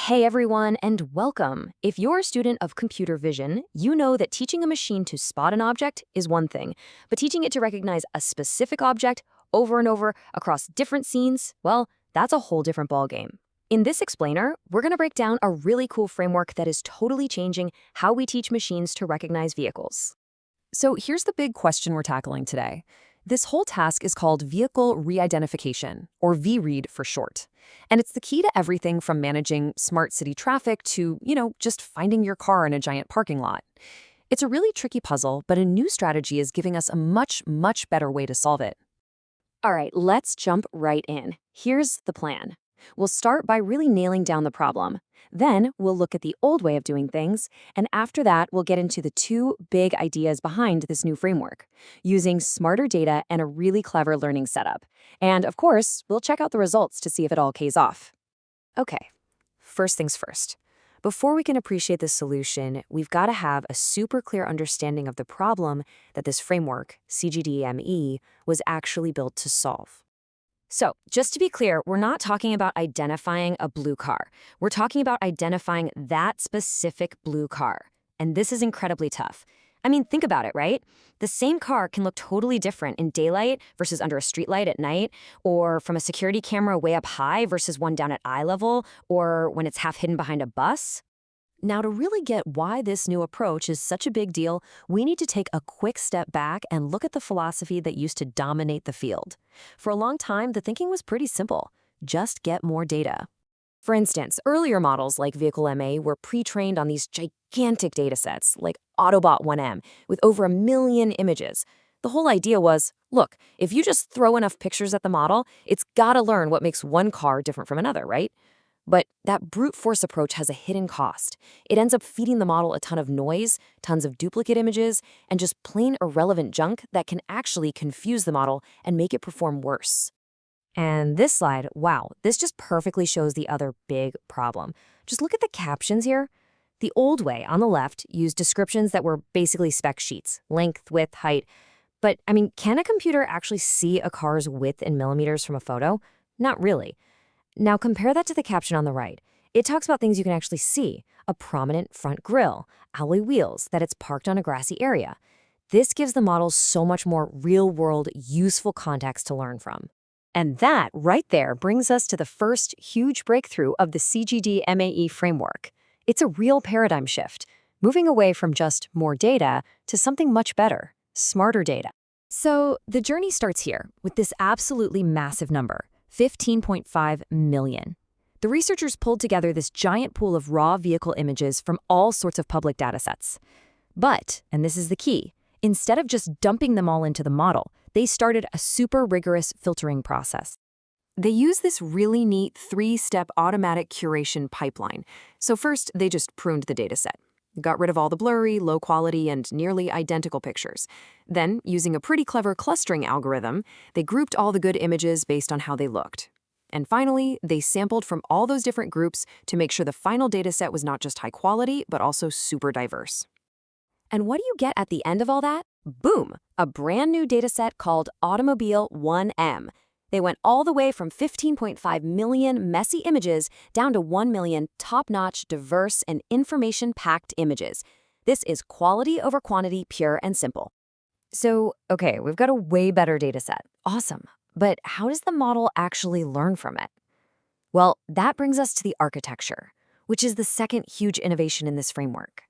Hey everyone, and welcome. If you're a student of computer vision, you know that teaching a machine to spot an object is one thing, but teaching it to recognize a specific object over and over across different scenes, well, that's a whole different ballgame. In this explainer, we're going to break down a really cool framework that is totally changing how we teach machines to recognize vehicles. So here's the big question we're tackling today. This whole task is called vehicle re-identification, or VREAD for short. And it's the key to everything from managing smart city traffic to, just finding your car in a giant parking lot. It's a really tricky puzzle, but a new strategy is giving us a much, much better way to solve it. All right, let's jump right in. Here's the plan. We'll start by really nailing down the problem. Then we'll look at the old way of doing things, and after that, we'll get into the two big ideas behind this new framework, using smarter data and a really clever learning setup. And of course, we'll check out the results to see if it all pays off. Okay, first things first. Before we can appreciate this solution, we've got to have a super clear understanding of the problem that this framework, CGD-MAE, was actually built to solve. So, just to be clear, we're not talking about identifying a blue car. We're talking about identifying that specific blue car. And this is incredibly tough. I mean, think about it, right? The same car can look totally different in daylight versus under a streetlight at night, or from a security camera way up high versus one down at eye level, or when it's half hidden behind a bus. Now, to really get why this new approach is such a big deal, we need to take a quick step back and look at the philosophy that used to dominate the field. For a long time, the thinking was pretty simple. Just get more data. For instance, earlier models like VehicleMA were pre-trained on these gigantic datasets, like Autobot 1M, with over 1 million images. The whole idea was, look, if you just throw enough pictures at the model, it's gotta learn what makes one car different from another, right? But that brute force approach has a hidden cost. It ends up feeding the model a ton of noise, tons of duplicate images, and just plain irrelevant junk that can actually confuse the model and make it perform worse. And this slide, wow, this just perfectly shows the other big problem. Just look at the captions here. The old way, on the left, used descriptions that were basically spec sheets, length, width, height. But, I mean, can a computer actually see a car's width in millimeters from a photo? Not really. Now compare that to the caption on the right. It talks about things you can actually see, a prominent front grille, alloy wheels, that it's parked on a grassy area. This gives the model so much more real-world, useful context to learn from. And that, right there, brings us to the first huge breakthrough of the CGD-MAE framework. It's a real paradigm shift, moving away from just more data to something much better, smarter data. So the journey starts here with this absolutely massive number. 15.5 million. The researchers pulled together this giant pool of raw vehicle images from all sorts of public datasets. But, and this is the key, instead of just dumping them all into the model, they started a super rigorous filtering process. They use this really neat 3-step automatic curation pipeline. So first, they just pruned the dataset. Got rid of all the blurry, low quality, and nearly identical pictures. Then, using a pretty clever clustering algorithm, they grouped all the good images based on how they looked. And finally, they sampled from all those different groups to make sure the final dataset was not just high quality, but also super diverse. And what do you get at the end of all that? Boom! A brand new dataset called Automobile 1M. They went all the way from 15.5 million messy images down to 1 million top-notch, diverse, and information-packed images. This is quality over quantity, pure and simple. So, okay, we've got a way better data set. Awesome. But how does the model actually learn from it? Well, that brings us to the architecture, which is the second huge innovation in this framework.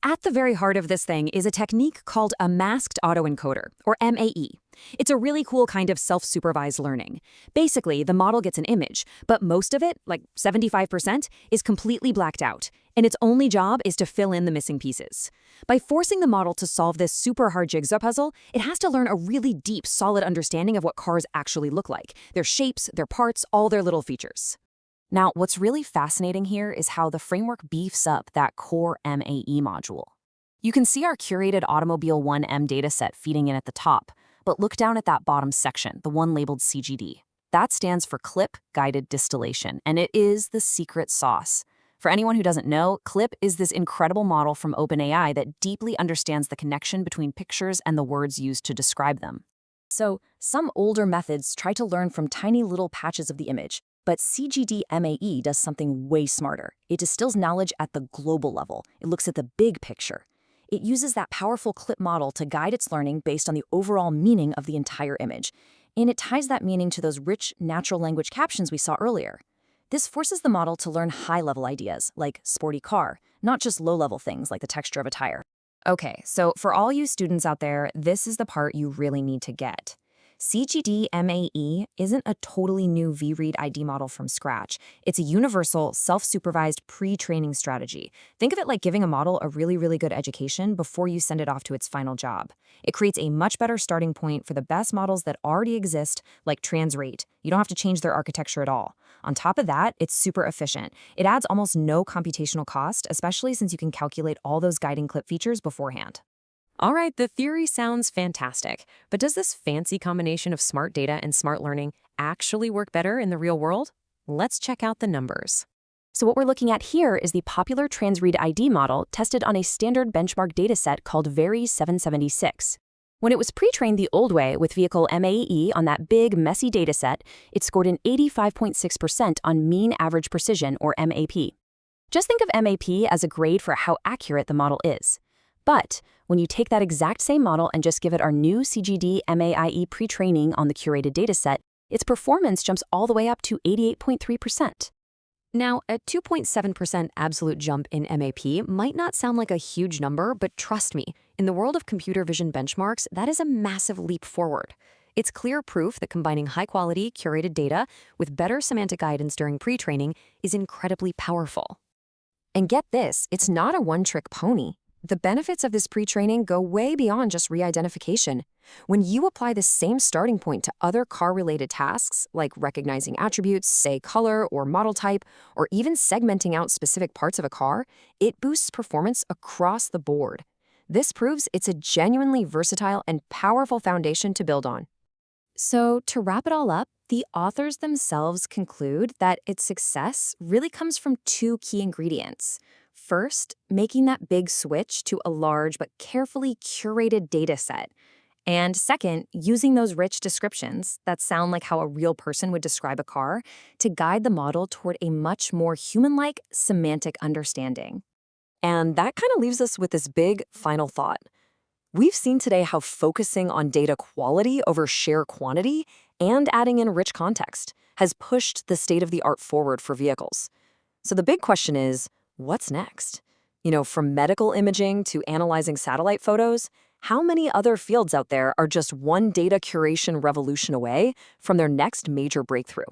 At the very heart of this thing is a technique called a masked autoencoder, or MAE. It's a really cool kind of self-supervised learning. Basically, the model gets an image, but most of it, like 75%, is completely blacked out, and its only job is to fill in the missing pieces. By forcing the model to solve this super hard jigsaw puzzle, it has to learn a really deep, solid understanding of what cars actually look like, their shapes, their parts, all their little features. Now, what's really fascinating here is how the framework beefs up that core MAE module. You can see our curated Automobile 1M dataset feeding in at the top, but look down at that bottom section, the one labeled CGD. That stands for Clip Guided Distillation, and it is the secret sauce. For anyone who doesn't know, Clip is this incredible model from OpenAI that deeply understands the connection between pictures and the words used to describe them. So, some older methods try to learn from tiny little patches of the image, But CGD-MAE does something way smarter. It distills knowledge at the global level. It looks at the big picture. It uses that powerful clip model to guide its learning based on the overall meaning of the entire image. And it ties that meaning to those rich natural language captions we saw earlier. This forces the model to learn high-level ideas, like sporty car, not just low-level things like the texture of a tire. Okay, so for all you students out there, this is the part you really need to get. CGD-MAE isn't a totally new V-Read ID model from scratch. It's a universal, self-supervised pre-training strategy. Think of it like giving a model a really good education before you send it off to its final job. It creates a much better starting point for the best models that already exist, like Transrate. You don't have to change their architecture at all. On top of that, it's super efficient. It adds almost no computational cost, especially since you can calculate all those guiding clip features beforehand. All right, the theory sounds fantastic, but does this fancy combination of smart data and smart learning actually work better in the real world? Let's check out the numbers. So what we're looking at here is the popular Transread ID model tested on a standard benchmark dataset called Very 776. When it was pre-trained the old way with vehicle MAE on that big, messy dataset, it scored an 85.6% on mean average precision, or MAP. Just think of MAP as a grade for how accurate the model is. But when you take that exact same model and just give it our new CGD-MAE pre-training on the curated dataset, its performance jumps all the way up to 88.3%. Now, a 2.7% absolute jump in MAP might not sound like a huge number, but trust me, in the world of computer vision benchmarks, that is a massive leap forward. It's clear proof that combining high-quality, curated data with better semantic guidance during pre-training is incredibly powerful. And get this, it's not a one-trick pony. The benefits of this pre-training go way beyond just re-identification. When you apply the same starting point to other car-related tasks, like recognizing attributes, say color or model type, or even segmenting out specific parts of a car, it boosts performance across the board. This proves it's a genuinely versatile and powerful foundation to build on. So, to wrap it all up, the authors themselves conclude that its success really comes from two key ingredients. First, making that big switch to a large but carefully curated data set. And second, using those rich descriptions that sound like how a real person would describe a car to guide the model toward a much more human-like semantic understanding. And that kind of leaves us with this big final thought. We've seen today how focusing on data quality over sheer quantity and adding in rich context has pushed the state-of-the-art forward for vehicles. So the big question is, what's next? From medical imaging to analyzing satellite photos, how many other fields out there are just one data curation revolution away from their next major breakthrough?